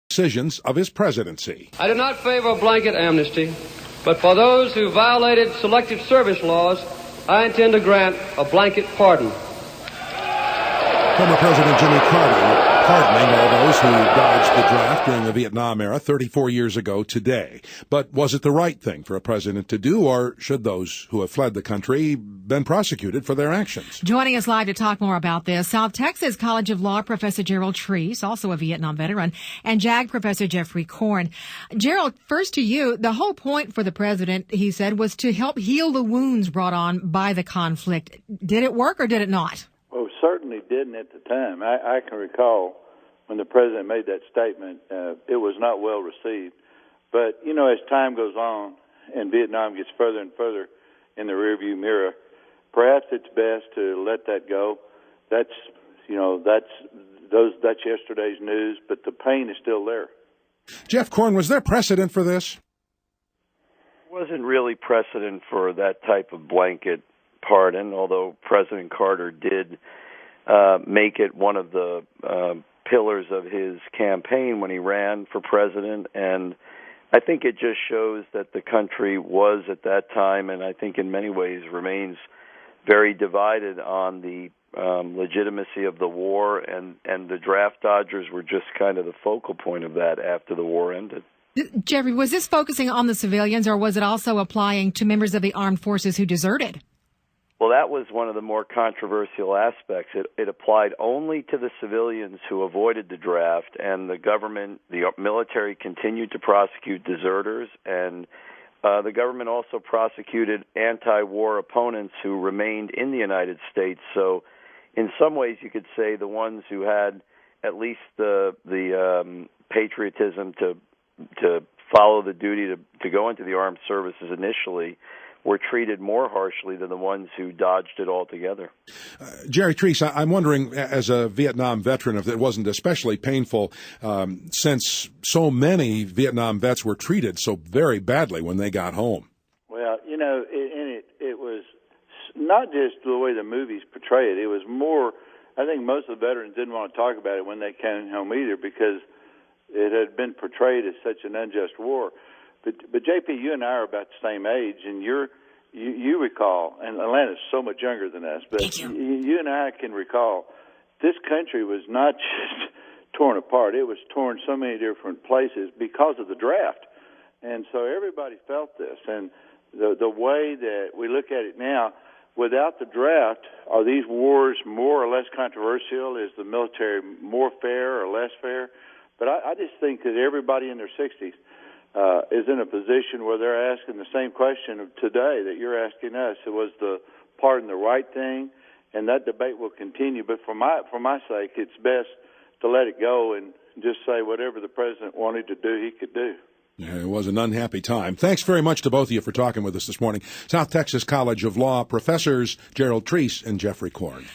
decisions of his presidency. I do not favor blanket amnesty, but for those who violated selective service laws, I intend to grant a blanket pardon. Former President Jimmy Carter pardoning all those who dodged the draft during the Vietnam era 34 years ago today. But was it the right thing for a president to do, or should those who have fled the country been prosecuted for their actions? Joining us live to talk more about this, South Texas College of Law Professor Gerald Treece, also a Vietnam veteran, and JAG Professor Geoffrey Corn. Gerald, first to you, the whole point for the president, he said, was to help heal the wounds brought on by the conflict. Did it work or did it not? Well, certainly didn't at the time. I can recall when the president made that statement, it was not well received. But, you know, as time goes on and Vietnam gets further and further in the rearview mirror, perhaps it's best to let that go. That's yesterday's news, but the pain is still there. Jeff Corn, was there precedent for this? Wasn't really precedent for that type of blanket pardon, although President Carter did make it one of the pillars of his campaign when he ran for president. And I think it just shows that the country was at that time, and I think in many ways remains, very divided on the legitimacy of the war, and the draft dodgers were just kind of the focal point of that after the war ended. Geoffrey, was this focusing on the civilians, or was it also applying to members of the armed forces who deserted? Well, that was one of the more controversial aspects. It applied only to the civilians who avoided the draft, and the government, the military, continued to prosecute deserters, and the government also prosecuted anti-war opponents who remained in the United States. So in some ways you could say the ones who had at least the patriotism to follow the duty to go into the armed services initially were treated more harshly than the ones who dodged it altogether. Jerry Treece, I'm wondering, as a Vietnam veteran, if it wasn't especially painful since so many Vietnam vets were treated so very badly when they got home. Well, you know, it was not just the way the movies portray it. It was more, I think most of the veterans didn't want to talk about it when they came home either, because it had been portrayed as such an unjust war. But JP, you and I are about the same age, and you recall, and Atlanta's so much younger than us, but you and I can recall this country was not just torn apart. It was torn so many different places because of the draft. And so everybody felt this. And the way that we look at it now, without the draft, are these wars more or less controversial? Is the military more fair or less fair? But I just think that everybody in their 60s is in a position where they're asking the same question of today that you're asking us. It was the pardon the right thing, and that debate will continue. But for my sake, it's best to let it go and just say whatever the president wanted to do, he could do. Yeah, it was an unhappy time. Thanks very much to both of you for talking with us this morning. South Texas College of Law professors Gerald Treece and Geoffrey Corn.